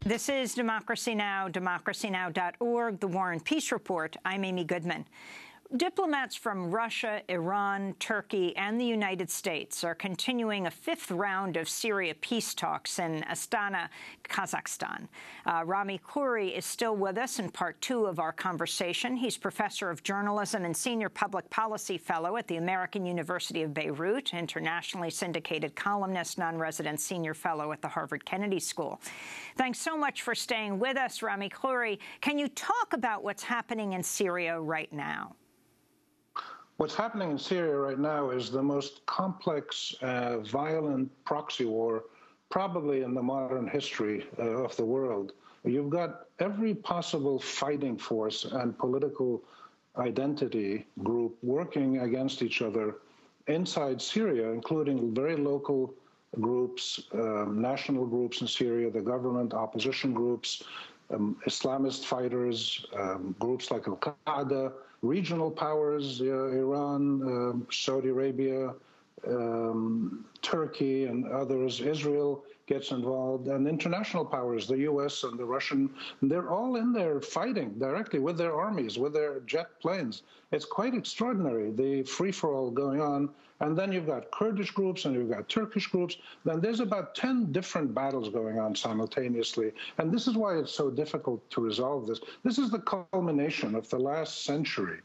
This is Democracy Now!, democracynow.org, The War and Peace Report. I'm Amy Goodman. Diplomats from Russia, Iran, Turkey, and the United States are continuing a fifth round of Syria peace talks in Astana, Kazakhstan. Rami Khouri is still with us in part two of our conversation. He's professor of journalism and senior public policy fellow at the American University of Beirut, internationally syndicated columnist, non-resident senior fellow at the Harvard Kennedy School. Thanks so much for staying with us, Rami Khouri. Can you talk about what's happening in Syria right now? What's happening in Syria right now is the most complex, violent proxy war probably in the modern history of the world. You've got every possible fighting force and political identity group working against each other inside Syria, including very local groups, national groups in Syria, the government, opposition groups, Islamist fighters, groups like Al-Qaeda, regional powers, Iran, Saudi Arabia, Turkey and others, Israel gets involved, and international powers, the U.S. and the Russian, they're all in there fighting directly with their armies, with their jet planes. It's quite extraordinary, the free-for-all going on. And then you've got Kurdish groups and you've got Turkish groups. Then there's about 10 different battles going on simultaneously. And this is why it's so difficult to resolve this. This is the culmination of the last century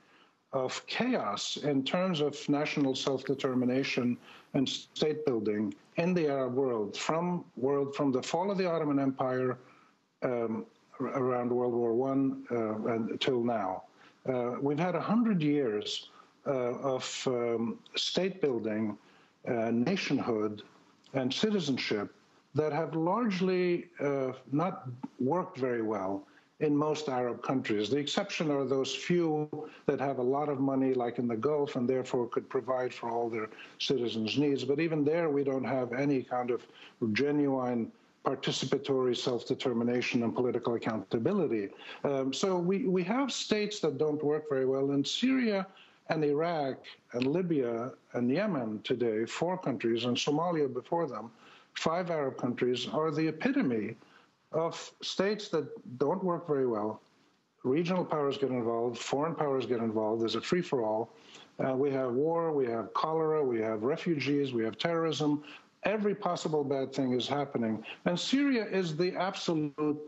of chaos in terms of national self-determination and state building in the Arab world, from the fall of the Ottoman Empire around World War I until now. We've had 100 years of state building, nationhood, and citizenship that have largely not worked very well in most Arab countries. The exception are those few that have a lot of money, like in the Gulf, and therefore could provide for all their citizens' needs. But even there, we don't have any kind of genuine participatory self-determination and political accountability. So we have states that don't work very well. In Syria and Iraq and Libya and Yemen today, 4 countries, and Somalia before them, 5 Arab countries, are the epitome of states that don't work very well. Regional powers get involved, foreign powers get involved, there's a free-for-all. We have war, we have cholera, we have refugees, we have terrorism. Every possible bad thing is happening. And Syria is the absolute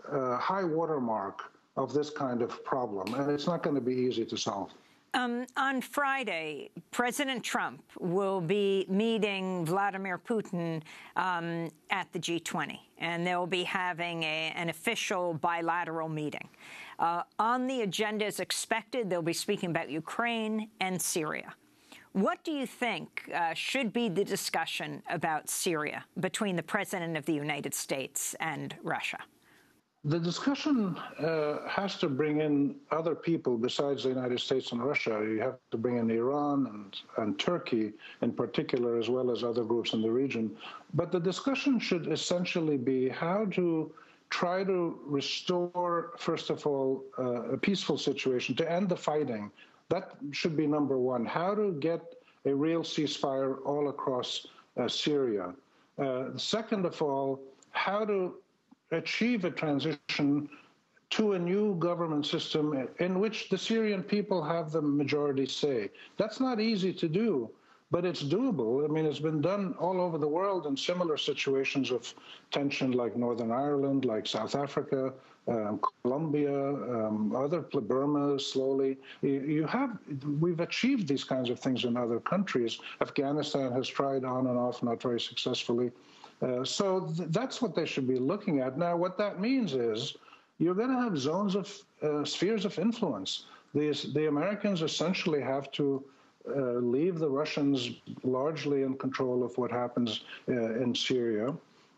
high watermark of this kind of problem, and it's not going to be easy to solve. On Friday, President Trump will be meeting Vladimir Putin at the G20, and they'll be having an official bilateral meeting. On the agenda, as expected, they'll be speaking about Ukraine and Syria. What do you think should be the discussion about Syria between the President of the United States and Russia? The discussion has to bring in other people besides the United States and Russia. You have to bring in Iran and Turkey in particular, as well as other groups in the region. But the discussion should essentially be how to try to restore, first of all, a peaceful situation, to end the fighting. That should be number one. How to get a real ceasefire all across Syria. Second of all, how to achieve a transition to a new government system in which the Syrian people have the majority say. That's not easy to do, but it's doable. I mean, it's been done all over the world in similar situations of tension, like Northern Ireland, like South Africa, Colombia, Burma, slowly. We've achieved these kinds of things in other countries. Afghanistan has tried on and off, not very successfully. So that's what they should be looking at. Now, what that means is you're going to have zones of spheres of influence. The Americans essentially have to leave the Russians largely in control of what happens in Syria.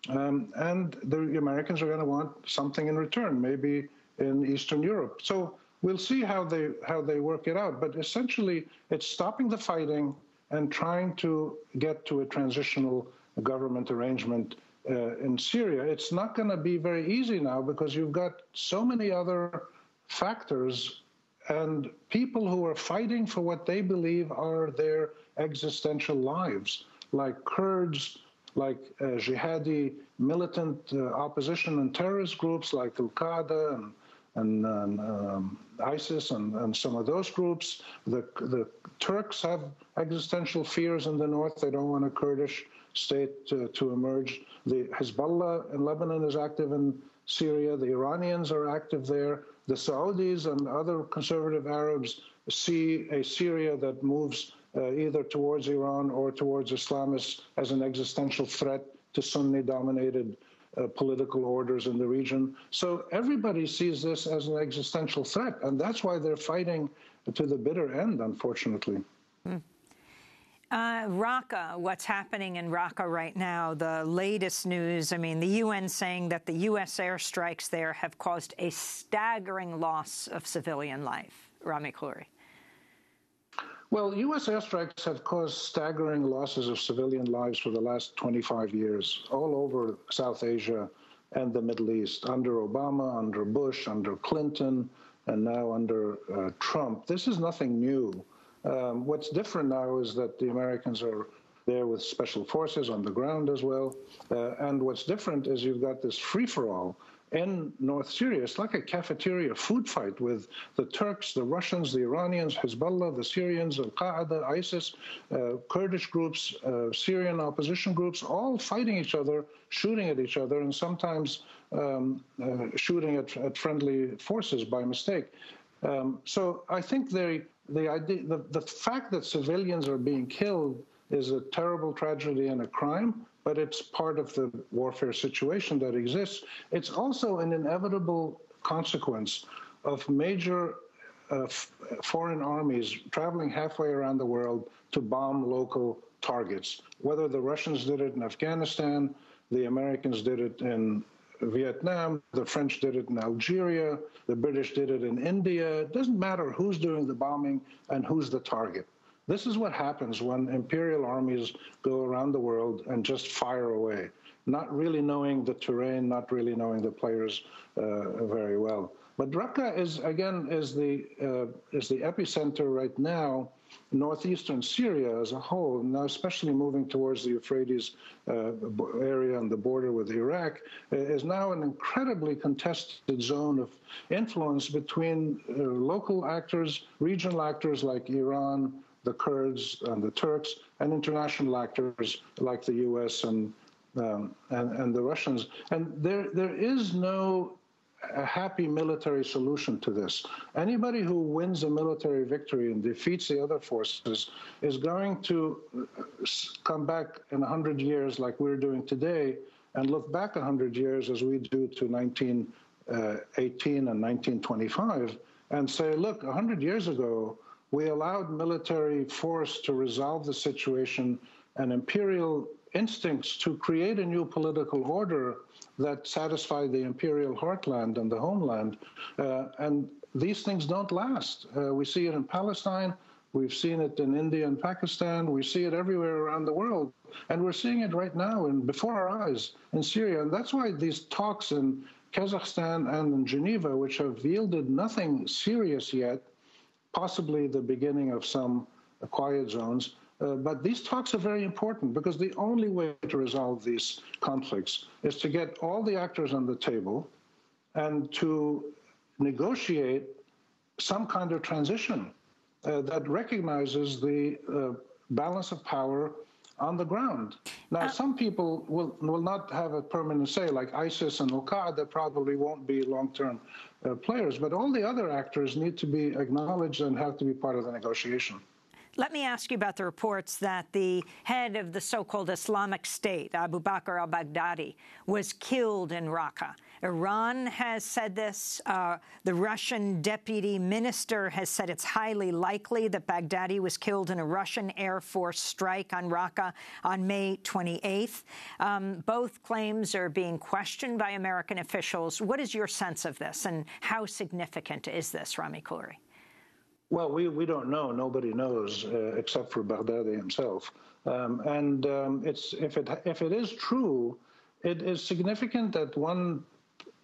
And the Americans are going to want something in return, maybe in Eastern Europe. So we'll see how they work it out. But essentially, it's stopping the fighting and trying to get to a transitional government arrangement in Syria. It's not going to be very easy now because you've got so many other factors and people who are fighting for what they believe are their existential lives, like Kurds like jihadi militant opposition and terrorist groups like Al-Qaeda and ISIS and some of those groups. The Turks have existential fears in the north. They don't want a Kurdish state to emerge. The Hezbollah in Lebanon is active in Syria. The Iranians are active there. The Saudis and other conservative Arabs see a Syria that moves either towards Iran or towards Islamists as an existential threat to Sunni-dominated political orders in the region. So everybody sees this as an existential threat, and that's why they're fighting to the bitter end, unfortunately. Raqqa, what's happening in Raqqa right now, the latest news, I mean, the UN saying that the U.S. airstrikes there have caused a staggering loss of civilian life. Rami Khouri. Well, U.S. airstrikes have caused staggering losses of civilian lives for the last 25 years, all over South Asia and the Middle East, under Obama, under Bush, under Clinton, and now under Trump. This is nothing new. What's different now is that the Americans are there with special forces on the ground as well. And what's different is you've got this free-for-all in North Syria. It's like a cafeteria food fight with the Turks, the Russians, the Iranians, Hezbollah, the Syrians, Al-Qaeda, ISIS, Kurdish groups, Syrian opposition groups, all fighting each other, shooting at each other, and sometimes shooting at friendly forces by mistake. So I think the fact that civilians are being killed is a terrible tragedy and a crime, but it's part of the warfare situation that exists. It's also an inevitable consequence of major foreign armies traveling halfway around the world to bomb local targets. Whether the Russians did it in Afghanistan, the Americans did it in Vietnam, the French did it in Algeria, the British did it in India. It doesn't matter who's doing the bombing and who's the target. This is what happens when imperial armies go around the world and just fire away, not really knowing the terrain, not really knowing the players very well. But Raqqa is the epicenter right now. Northeastern Syria as a whole, now especially moving towards the Euphrates area and the border with Iraq, is now an incredibly contested zone of influence between local actors, regional actors like Iran, the Kurds and the Turks, and international actors like the U.S. and the Russians. And there is no a happy military solution to this. Anybody who wins a military victory and defeats the other forces is going to come back in 100 years like we're doing today and look back 100 years as we do to 1918 and 1925 and say, look, 100 years ago, we allowed military force to resolve the situation and imperial instincts to create a new political order that satisfied the imperial heartland and the homeland. And these things don't last. We see it in Palestine. We've seen it in India and Pakistan. We see it everywhere around the world. And we're seeing it right now and before our eyes in Syria. And that's why these talks in Kazakhstan and in Geneva, which have yielded nothing serious yet, possibly the beginning of some quiet zones, but these talks are very important because the only way to resolve these conflicts is to get all the actors on the table and to negotiate some kind of transition that recognizes the balance of power on the ground. Now, some people will not have a permanent say, like ISIS and Al-Qaeda probably won't be long-term players, but all the other actors need to be acknowledged and have to be part of the negotiation. Let me ask you about the reports that the head of the so-called Islamic State, Abu Bakr al-Baghdadi, was killed in Raqqa. Iran has said this. The Russian deputy minister has said it's highly likely that Baghdadi was killed in a Russian Air Force strike on Raqqa on May 28th. Both claims are being questioned by American officials. What is your sense of this, and how significant is this, Rami Khouri? Well, we don't know. Nobody knows except for Baghdadi himself. If it is true, it is significant at one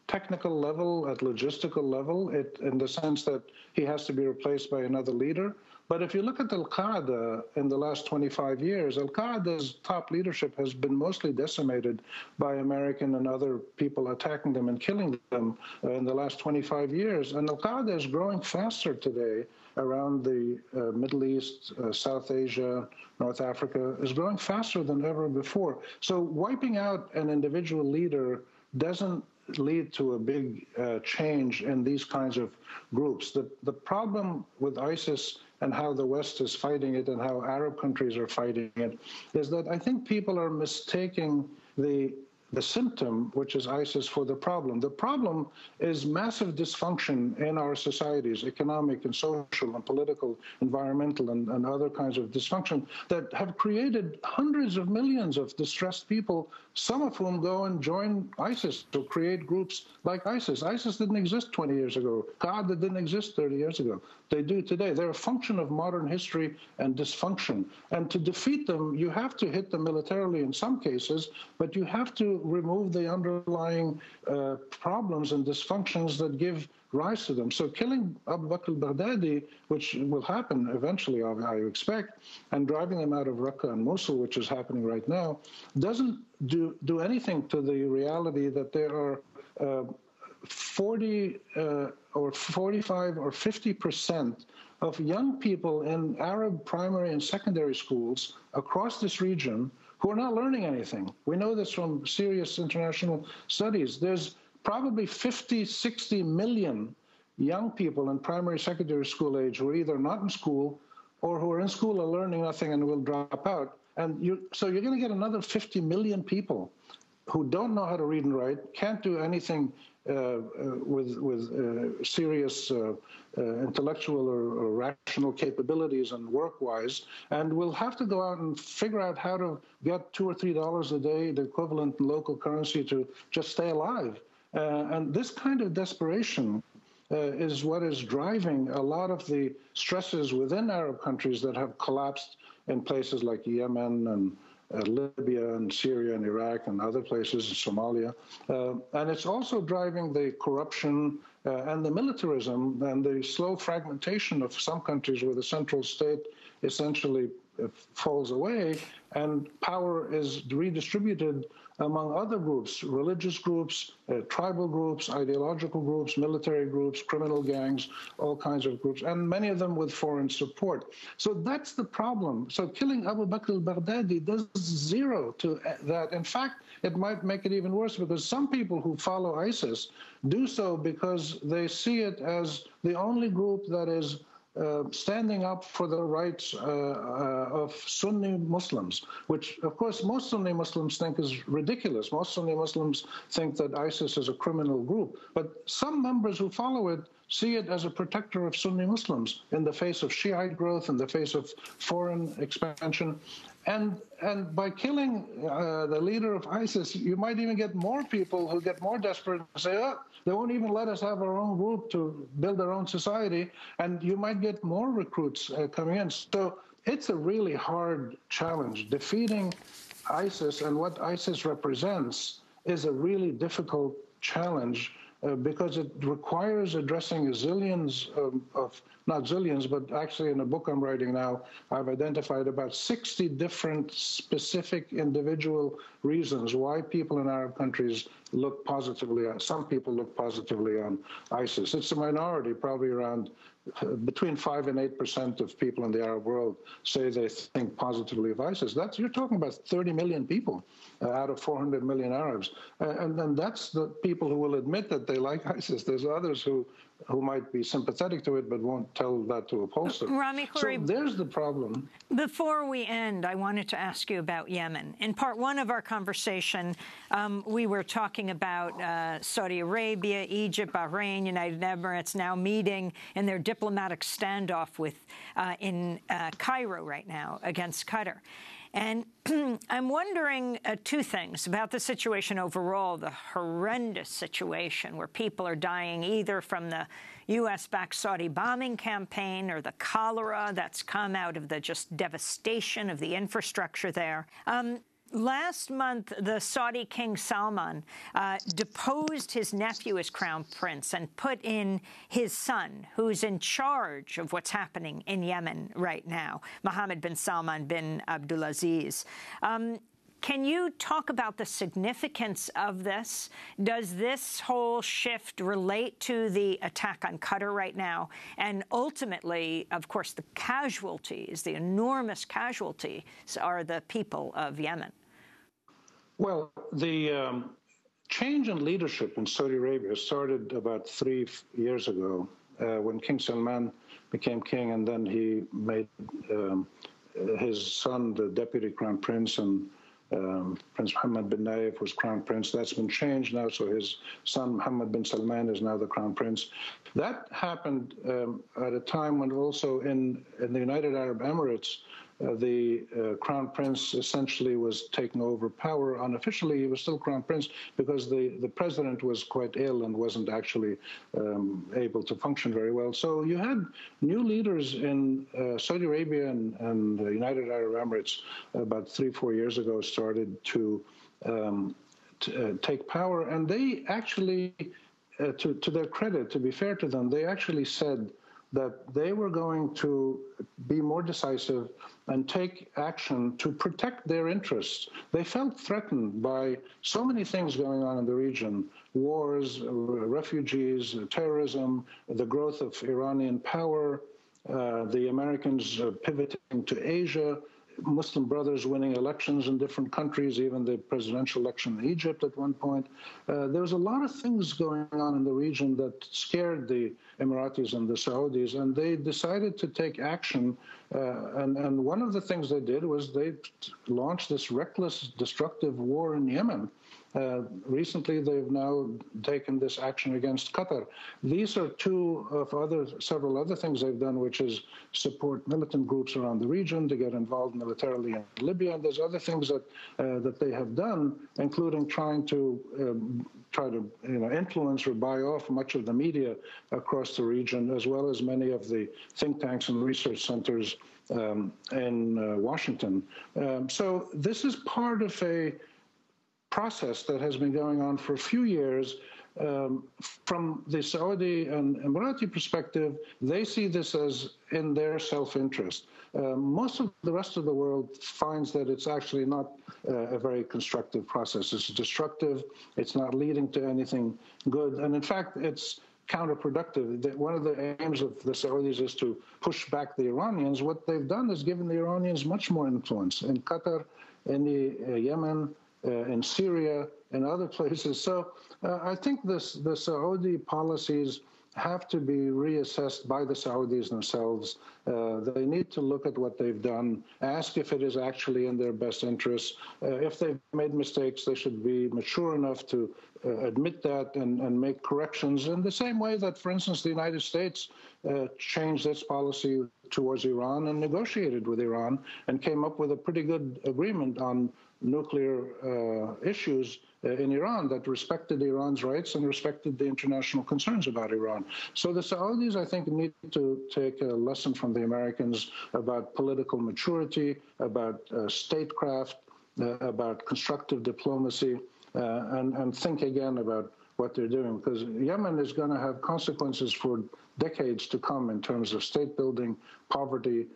technical level, at logistical level, in the sense that he has to be replaced by another leader. But if you look at Al-Qaeda in the last 25 years, Al-Qaeda's top leadership has been mostly decimated by American and other people attacking them and killing them in the last 25 years. And Al-Qaeda is growing faster today around the Middle East, South Asia, North Africa, is growing faster than ever before. So wiping out an individual leader doesn't lead to a big change in these kinds of groups. The problem with ISIS and how the West is fighting it and how Arab countries are fighting it is that I think people are mistaking the symptom, which is ISIS, for the problem. The problem is massive dysfunction in our societies, economic and social and political, environmental and other kinds of dysfunction that have created hundreds of millions of distressed people, some of whom go and join ISIS to create groups like ISIS. ISIS didn't exist 20 years ago. Qaeda didn't exist 30 years ago. They do today. They're a function of modern history and dysfunction. And to defeat them, you have to hit them militarily in some cases, but you have to remove the underlying problems and dysfunctions that give rise to them. So killing Abu Bakr al-Baghdadi, which will happen eventually, I expect, and driving them out of Raqqa and Mosul, which is happening right now, doesn't do anything to the reality that there are 40 or 45 or 50% of young people in Arab primary and secondary schools across this region who are not learning anything. We know this from serious international studies. There's probably 50, 60 million young people in primary, secondary school age who are either not in school or who are in school and learning nothing and will drop out. And so you're going to get another 50 million people who don't know how to read and write, can't do anything with serious intellectual or rational capabilities and work-wise, and will have to go out and figure out how to get $2 or $3 a day, the equivalent in local currency, to just stay alive. And this kind of desperation is what is driving a lot of the stresses within Arab countries that have collapsed in places like Yemen and Libya and Syria and Iraq and other places, in Somalia. And it's also driving the corruption and the militarism and the slow fragmentation of some countries where the central state essentially falls away and power is redistributed among other groups, religious groups, tribal groups, ideological groups, military groups, criminal gangs, all kinds of groups, and many of them with foreign support. So that's the problem. So killing Abu Bakr al-Baghdadi does zero to that. In fact, it might make it even worse because some people who follow ISIS do so because they see it as the only group that is standing up for the rights of Sunni Muslims, which, of course, most Sunni Muslims think is ridiculous. Most Sunni Muslims think that ISIS is a criminal group. But some members who follow it see it as a protector of Sunni Muslims in the face of Shiite growth, in the face of foreign expansion. And by killing the leader of ISIS, you might even get more people who get more desperate and say, oh, they won't even let us have our own group to build our own society. And you might get more recruits coming in. So it's a really hard challenge. Defeating ISIS and what ISIS represents is a really difficult challenge because it requires addressing zillions of, not zillions, but actually in a book I'm writing now, I've identified about 60 different specific individual reasons why people in Arab countries look positively on, some people look positively on ISIS. It's a minority, probably around between 5 and 8% of people in the Arab world say they think positively of ISIS. You're talking about 30 million people out of 400 million Arabs. And that's the people who will admit that they like ISIS. There's others who might be sympathetic to it but won't tell that to a pollster. Rami Khouri, so there's the problem. Before we end, I wanted to ask you about Yemen. In part one of our conversation, we were talking about Saudi Arabia, Egypt, Bahrain, United Emirates now meeting in their diplomatic standoff in Cairo right now against Qatar. And I'm wondering two things about the situation overall, the horrendous situation where people are dying either from the U.S.-backed Saudi bombing campaign or the cholera that's come out of the just devastation of the infrastructure there. Last month, the Saudi King Salman deposed his nephew as crown prince and put in his son, who's in charge of what's happening in Yemen right now, Mohammed bin Salman bin Abdulaziz. Can you talk about the significance of this? Does this whole shift relate to the attack on Qatar right now? And ultimately, of course, the casualties, the enormous casualties, are the people of Yemen. Well, the change in leadership in Saudi Arabia started about 3 years ago when King Salman became king, and then he made his son the deputy crown prince, and Prince Mohammed bin Nayef was crown prince. That's been changed now, so his son Mohammed bin Salman is now the crown prince. That happened at a time when also in the United Arab Emirates, the crown prince essentially was taking over power. Unofficially, he was still crown prince because the president was quite ill and wasn't actually able to function very well. So you had new leaders in Saudi Arabia and the United Arab Emirates about 3-4 years ago started to take power. And they actually, to their credit, to be fair to them, they actually said that they were going to be more decisive and take action to protect their interests. They felt threatened by so many things going on in the region: wars, refugees, terrorism, the growth of Iranian power, the Americans pivoting to Asia, Muslim Brothers winning elections in different countries, even the presidential election in Egypt at one point. There was a lot of things going on in the region that scared the Emiratis and the Saudis, and they decided to take action. And one of the things they did was they launched this reckless, destructive war in Yemen. Recently, they've now taken this action against Qatar. These are two of several other things they've done, which is support militant groups around the region to get involved militarily in Libya. And there's other things that they have done, including trying to influence or buy off much of the media across the region, as well as many of the think tanks and research centers in Washington. So this is part of a process that has been going on for a few years. From the Saudi and Emirati perspective, they see this as in their self-interest. Most of the rest of the world finds that it's actually not a very constructive process. It's destructive. It's not leading to anything good. And in fact, it's counterproductive. One of the aims of the Saudis is to push back the Iranians. What they've done is given the Iranians much more influence in Qatar, in the Yemen, in Syria, and other places. So I think the Saudi policies have to be reassessed by the Saudis themselves. They need to look at what they've done, ask if it is actually in their best interests. If they've made mistakes, they should be mature enough to admit that and make corrections in the same way that, for instance, the United States changed its policy towards Iran and negotiated with Iran and came up with a pretty good agreement on nuclear issues in Iran that respected Iran's rights and respected the international concerns about Iran. So the Saudis, I think, need to take a lesson from the Americans about political maturity, about statecraft, about constructive diplomacy, and think again about what they're doing, because Yemen is going to have consequences for decades to come in terms of state building, poverty,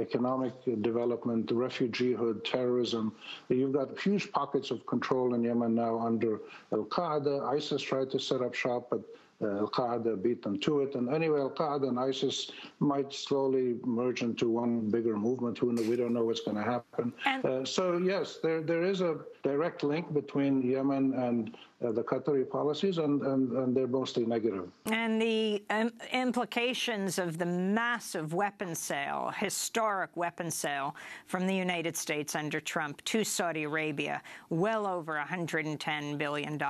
economic development, refugeehood, terrorism. You've got huge pockets of control in Yemen now under Al-Qaeda. ISIS tried to set up shop, but Al-Qaeda beat them to it. And anyway, Al-Qaeda and ISIS might slowly merge into one bigger movement. We don't know what's going to happen. So, yes, there is a direct link between Yemen and the Qatari policies, and they're mostly negative. And the implications of the massive weapons sale, historic weapons sale from the United States under Trump to Saudi Arabia, well over $110 billion.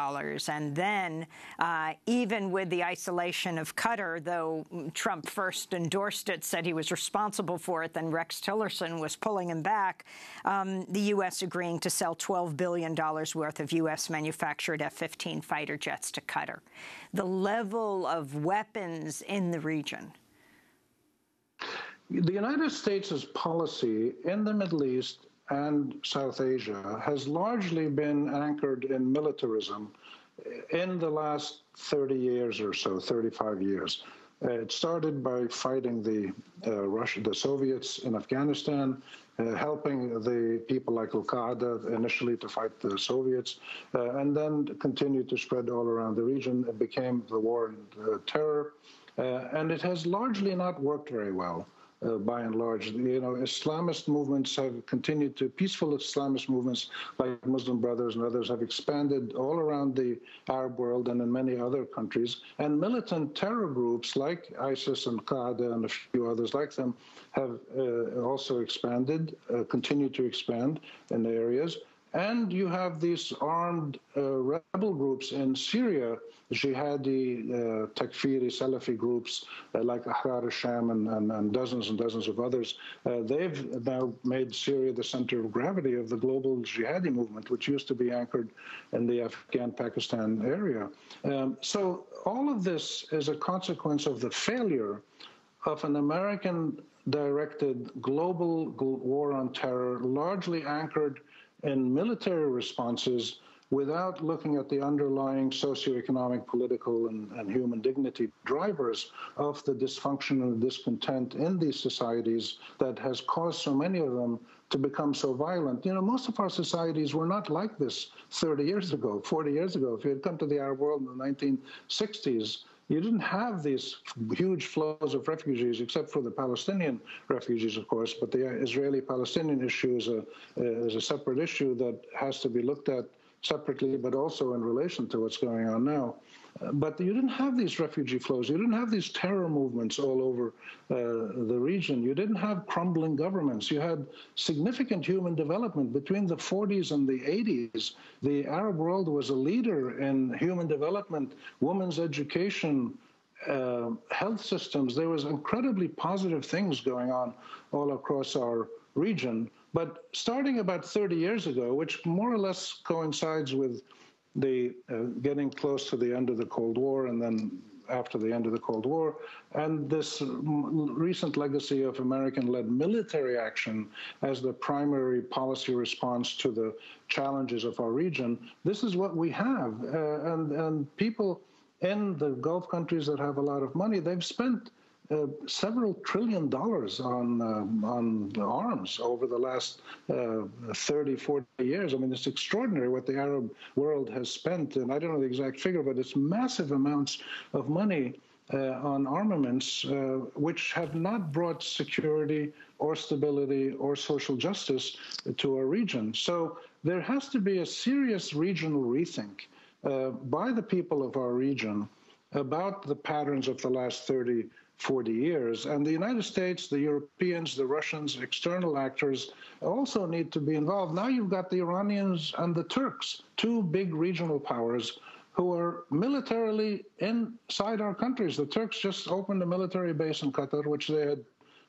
And then even with the isolation of Qatar, though Trump first endorsed it, said he was responsible for it, then Rex Tillerson was pulling him back, the U.S. agreeing to sell $12 billion worth of U.S. manufactured F-15 fighter jets to Qatar. The level of weapons in the region. The United States' policy in the Middle East and South Asia has largely been anchored in militarism in the last 30 years or so, 35 years. It started by fighting the Soviets in Afghanistan, helping the people like Al-Qaeda initially to fight the Soviets, and then continued to spread all around the region. It became the war on terror, and it has largely not worked very well. By and large, Islamist movements have continued to, peaceful Islamist movements like Muslim Brothers and others have expanded all around the Arab world and in many other countries. And militant terror groups like ISIS and Qaeda and a few others like them have also expanded, continue to expand in the areas. And you have these armed rebel groups in Syria, jihadi, takfiri, Salafi groups like Ahrar al-Sham and dozens of others. They've now made Syria the center of gravity of the global jihadi movement, which used to be anchored in the Afghan-Pakistan area. So all of this is a consequence of the failure of an American-directed global war on terror, largely anchored in military responses without looking at the underlying socioeconomic, political, and human dignity drivers of the dysfunction and discontent in these societies that has caused so many of them to become so violent. Most of our societies were not like this 30 years ago, 40 years ago. If you had come to the Arab world in the 1960s, you didn't have these huge flows of refugees, except for the Palestinian refugees, of course. But the Israeli-Palestinian issue is a separate issue that has to be looked at separately, but also in relation to what's going on now. But you didn't have these refugee flows. You didn't have these terror movements all over the region. You didn't have crumbling governments. You had significant human development. Between the 40s and the 80s, the Arab world was a leader in human development, women's education, health systems. There was incredibly positive things going on all across our region. But starting about 30 years ago, which more or less coincides with the getting close to the end of the Cold War and then after the end of the Cold War, and this recent legacy of American-led military action as the primary policy response to the challenges of our region, this is what we have. And people in the Gulf countries that have a lot of money, they've spent several $1 trillion on arms over the last 30, 40 years. I mean, it's extraordinary what the Arab world has spent, and I don't know the exact figure, but it's massive amounts of money on armaments, which have not brought security or stability or social justice to our region. So there has to be a serious regional rethink by the people of our region about the patterns of the last 30, 40 years. And the United States, the Europeans, the Russians, external actors also need to be involved. Now you've got the Iranians and the Turks, two big regional powers who are militarily inside our countries. The Turks just opened a military base in Qatar, which they had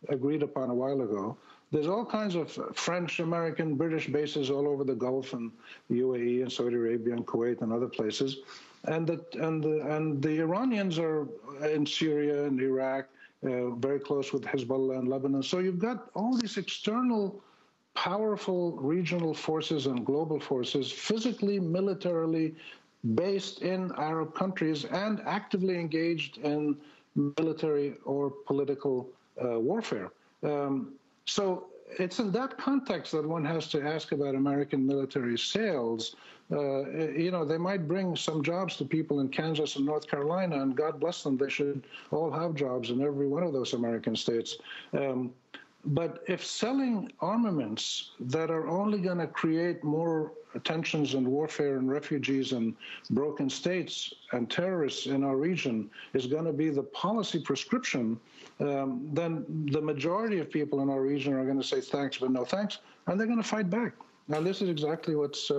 agreed upon a while ago. There's all kinds of French, American, British bases all over the Gulf and the UAE and Saudi Arabia and Kuwait and other places. And the Iranians are in Syria and Iraq, very close with Hezbollah and Lebanon. So you've got all these external, powerful regional forces and global forces, physically, militarily based in Arab countries and actively engaged in military or political warfare. So it's in that context that one has to ask about American military sales. They might bring some jobs to people in Kansas and North Carolina, and God bless them, they should all have jobs in every one of those American states. But if selling armaments that are only going to create more tensions and warfare and refugees and broken states and terrorists in our region is going to be the policy prescription, then the majority of people in our region are going to say thanks but no thanks, and they're going to fight back. Now, this is exactly what's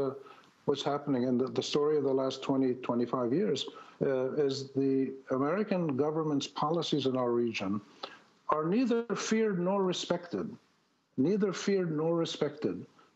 happening. And the story of the last 20, 25 years is the American government's policies in our region are neither feared nor respected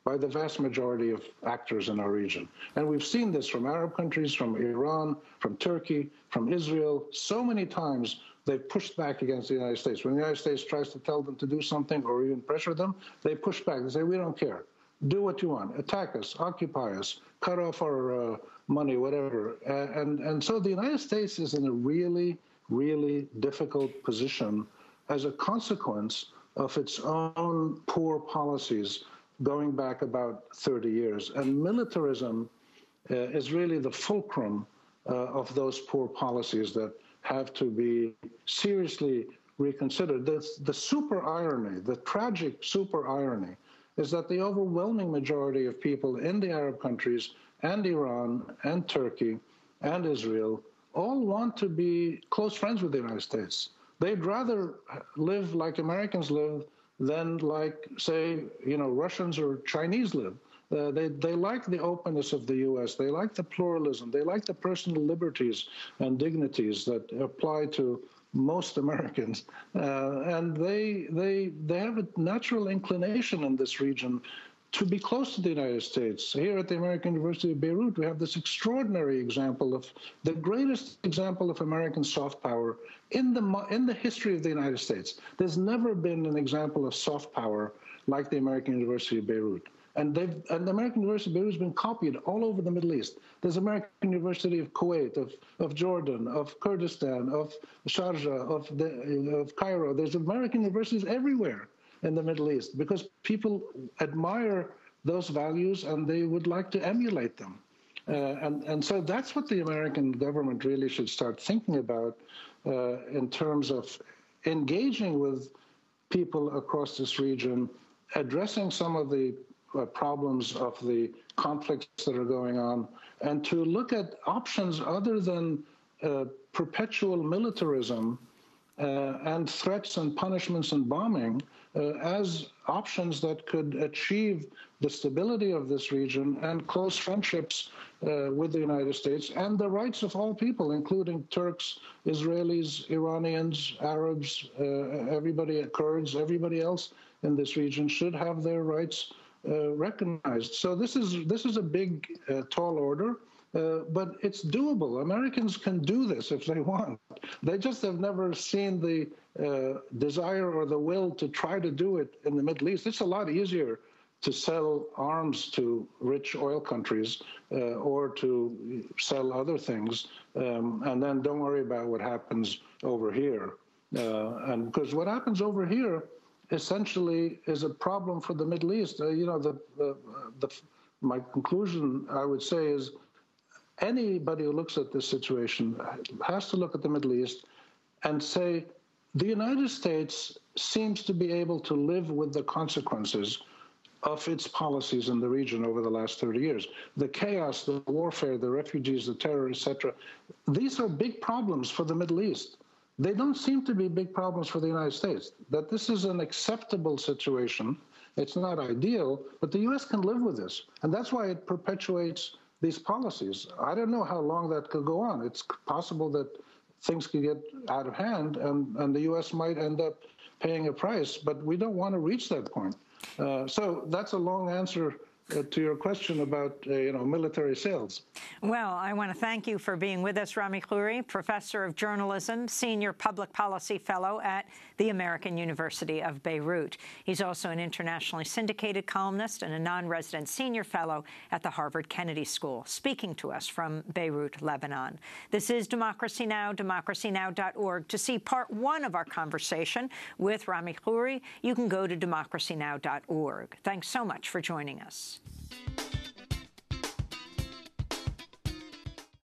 by the vast majority of actors in our region. And we've seen this from Arab countries, from Iran, from Turkey, from Israel. So many times they've pushed back against the United States. When the United States tries to tell them to do something or even pressure them, they push back. They say, we don't care. do what you want, attack us, occupy us, cut off our money, whatever. And so the United States is in a really, really difficult position as a consequence of its own poor policies going back about 30 years. And militarism is really the fulcrum of those poor policies that have to be seriously reconsidered. The super irony, the tragic super irony, is that the overwhelming majority of people in the Arab countries and Iran and Turkey and Israel all want to be close friends with the United States. They'd rather live like Americans live than like, say, Russians or Chinese live. They like the openness of the U.S. They like the pluralism. They like the personal liberties and dignities that apply to most Americans. And they have a natural inclination in this region to be close to the United States. Here at the American University of Beirut, we have this extraordinary example of the greatest example of American soft power in the history of the United States. There's never been an example of soft power like the American University of Beirut. And the American University of Beirut has been copied all over the Middle East. There's American University of Kuwait, of Jordan, of Kurdistan, of Sharjah, of Cairo. There's American universities everywhere in the Middle East because people admire those values and they would like to emulate them. And so that's what the American government really should start thinking about in terms of engaging with people across this region, addressing some of the problems of the conflicts that are going on, and to look at options other than perpetual militarism and threats and punishments and bombing as options that could achieve the stability of this region and close friendships with the United States and the rights of all people, including Turks, Israelis, Iranians, Arabs, everybody, Kurds, everybody else in this region should have their rights recognized. So this is a big, tall order. But it's doable. Americans can do this if they want. They just have never seen the desire or the will to try to do it in the Middle East. It's a lot easier to sell arms to rich oil countries or to sell other things, and then don't worry about what happens over here. And because what happens over here essentially is a problem for the Middle East. My conclusion, I would say, is anybody who looks at this situation has to look at the Middle East and say, the United States seems to be able to live with the consequences of its policies in the region over the last 30 years. The chaos, the warfare, the refugees, the terror, etc. These are big problems for the Middle East. They don't seem to be big problems for the United States. That this is an acceptable situation. It's not ideal, but the U.S. can live with this. And that's why it perpetuates these policies. I don't know how long that could go on. It's possible that things could get out of hand and the U.S. might end up paying a price, but we don't want to reach that point. So that's a long answer to your question about military sales. Well, I want to thank you for being with us, Rami Khouri, Professor of Journalism, Senior Public Policy Fellow at the American University of Beirut. He's also an internationally syndicated columnist and a non-resident Senior Fellow at the Harvard Kennedy School, speaking to us from Beirut, Lebanon. This is Democracy Now!, democracynow.org. To see part one of our conversation with Rami Khouri, you can go to democracynow.org. Thanks so much for joining us.